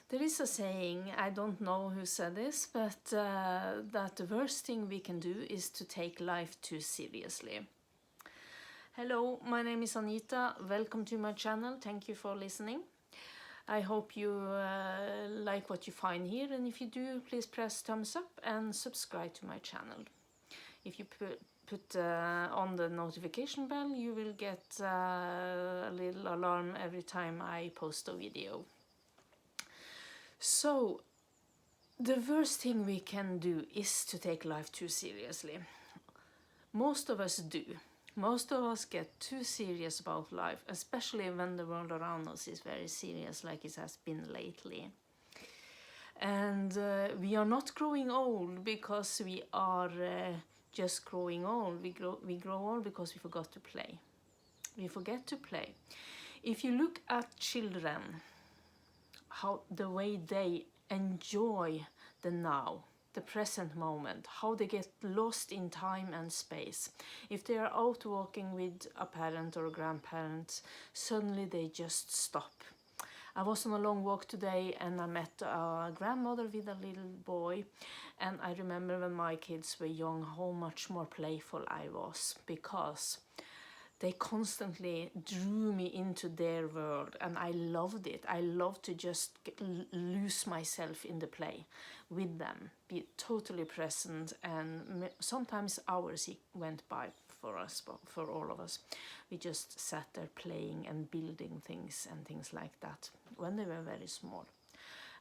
There is a saying, I don't know who said this, but that the worst thing we can do is to take life too seriously. Hello, my name is Anita. Welcome to my channel. Thank you for listening. I hope you like what you find here, and if you do, please press thumbs up and subscribe to my channel. If you put on the notification bell, you will get a little alarm every time I post a video. So, the worst thing we can do is to take life too seriously. Most of us do. Most of us get too serious about life, especially when the world around us is very serious, like it has been lately. And we are not growing old because we are just growing old. We grow old because we forgot to play. We forget to play. If you look at children, how the way they enjoy the now, the present moment, how they get lost in time and space. If they are out walking with a parent or a grandparent, suddenly they just stop. I was on a long walk today and I met a grandmother with a little boy, and I remember when my kids were young how much more playful I was, because they constantly drew me into their world, and I loved it. I loved to just lose myself in the play with them, be totally present, and sometimes hours went by for us, for all of us. We just sat there playing and building things and things like that when they were very small.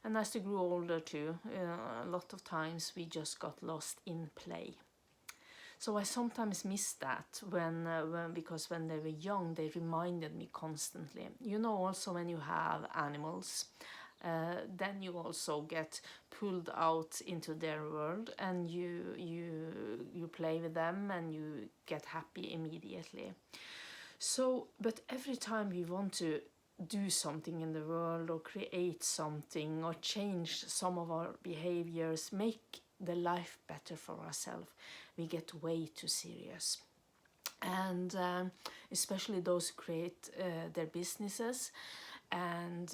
And as they grew older too, a lot of times we just got lost in play. So I sometimes miss that because when they were young, they reminded me constantly. You know, also when you have animals, then you also get pulled out into their world, and you play with them and you get happy immediately. So, but every time we want to do something in the world or create something or change some of our behaviors, make the life better for ourselves, we get way too serious. And especially those who create their businesses and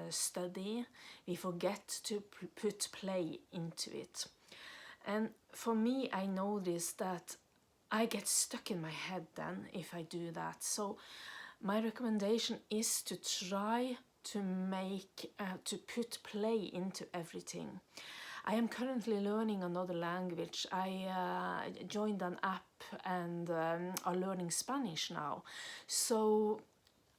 study, we forget to put play into it. And for me, I notice that I get stuck in my head then if I do that. So my recommendation is to try to to put play into everything. I am currently learning another language. I joined an app and are learning Spanish now. So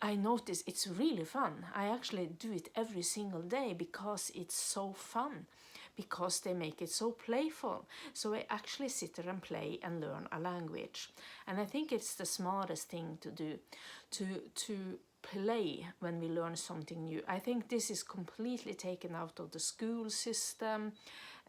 I notice it's really fun. I actually do it every single day because it's so fun, because they make it so playful. So I actually sit there and play and learn a language. And I think it's the smartest thing to do, to play when we learn something new. I think this is completely taken out of the school system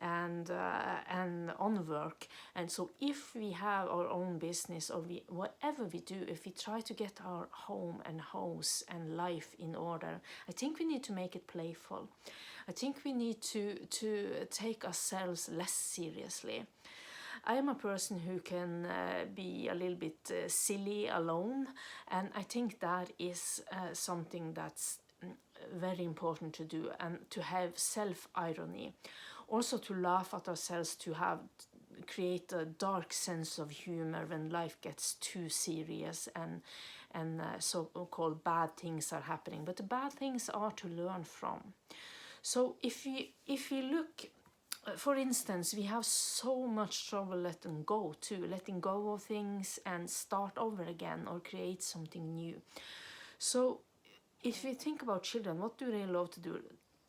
and on work. And so if we have our own business, or whatever we do, if we try to get our home and house and life in order, I think we need to make it playful. I think we need to take ourselves less seriously. I am a person who can be a little bit silly alone, and I think that is something that's very important to do, and to have self-irony. Also to laugh at ourselves, to create a dark sense of humor when life gets too serious and so-called bad things are happening. But the bad things are to learn from. So if we look, for instance, we have so much trouble letting go of things and start over again or create something new. So if we think about children, what do they love to do?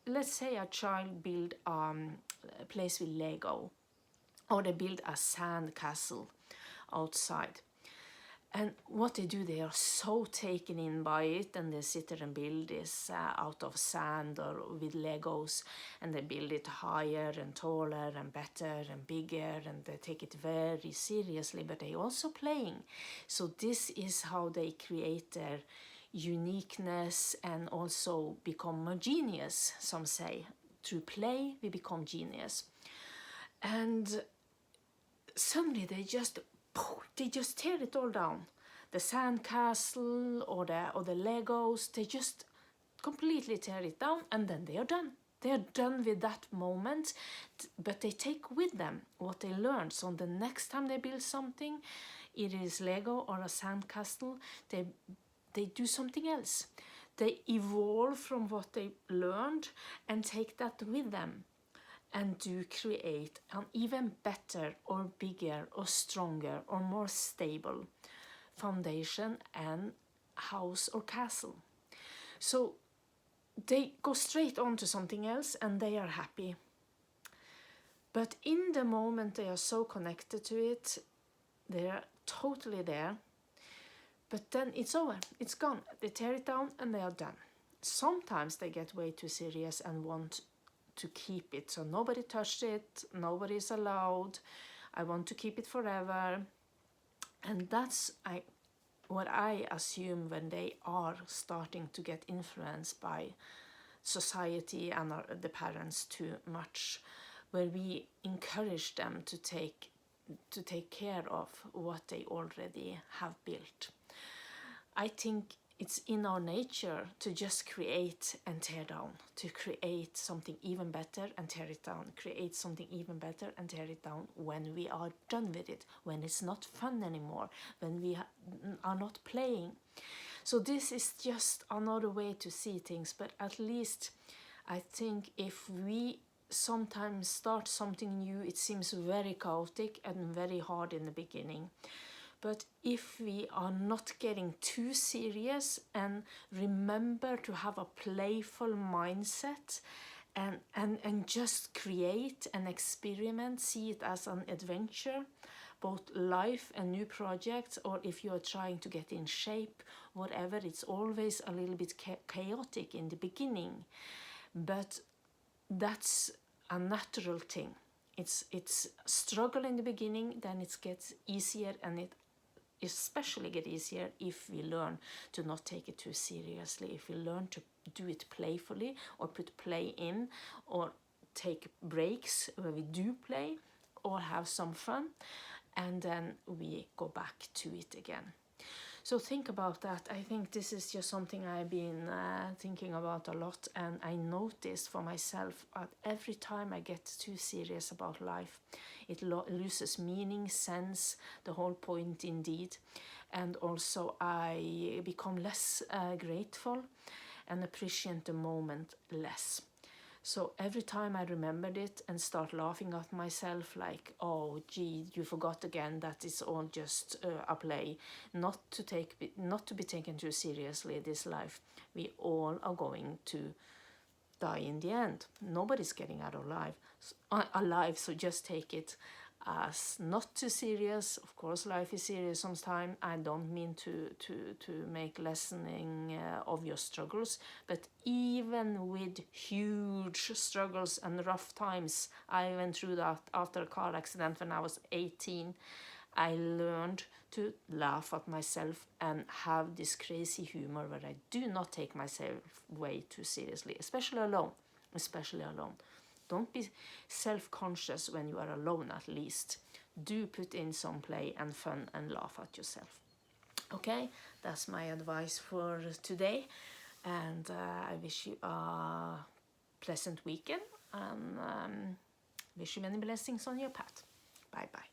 Let's say a child build a place with Lego, or they build a sand castle outside. And what they do, they are so taken in by it, and they sit there and build this out of sand or with Legos, and they build it higher and taller and better and bigger, and they take it very seriously, but they also playing. So this is how they create their uniqueness and also become more genius, some say. Through play, we become genius. And suddenly they just tear it all down. The sand castle or the Legos, they just completely tear it down, and then they are done. They are done with that moment, but they take with them what they learned. So the next time they build something, it is Lego or a sandcastle, they do something else. They evolve from what they learned and take that with them and do create an even better or bigger or stronger or more stable foundation and house or castle. So they go straight on to something else and they are happy. But in the moment they are so connected to it, they're totally there. But then it's over, it's gone. They tear it down and they are done. Sometimes they get way too serious and want to keep it. So nobody touched it, nobody is allowed. I want to keep it forever. And that's what I assume when they are starting to get influenced by society and the parents too much, where we encourage them to take care of what they already have built. I think it's in our nature to just create and tear down, to create something even better and tear it down, create something even better and tear it down when we are done with it, when it's not fun anymore, when we are not playing. So this is just another way to see things, but at least I think if we sometimes start something new, it seems very chaotic and very hard in the beginning. But if we are not getting too serious and remember to have a playful mindset and just create and experiment, see it as an adventure, both life and new projects, or if you are trying to get in shape, whatever, it's always a little bit chaotic in the beginning. But that's a natural thing. It's struggle in the beginning, then it gets easier, and it especially get easier if we learn to not take it too seriously, if we learn to do it playfully or put play in or take breaks where we do play or have some fun, and then we go back to it again. So think about that. I think this is just something I've been thinking about a lot, and I noticed for myself that every time I get too serious about life, it loses meaning, sense, the whole point indeed, and also I become less grateful and appreciate the moment less. So every time I remembered it and start laughing at myself like, oh gee, you forgot again that it's all just a play, not to be taken too seriously this life. We all are going to die in the end. Nobody's getting out alive, so just take it as not too serious. Of course, life is serious sometimes. I don't mean to make lessening of your struggles, but even with huge struggles and rough times, I went through that after a car accident when I was 18. I learned to laugh at myself and have this crazy humor where I do not take myself way too seriously, especially alone. Don't be self-conscious when you are alone, at least. Do put in some play and fun and laugh at yourself. Okay, that's my advice for today. And I wish you a pleasant weekend and wish you many blessings on your path. Bye-bye.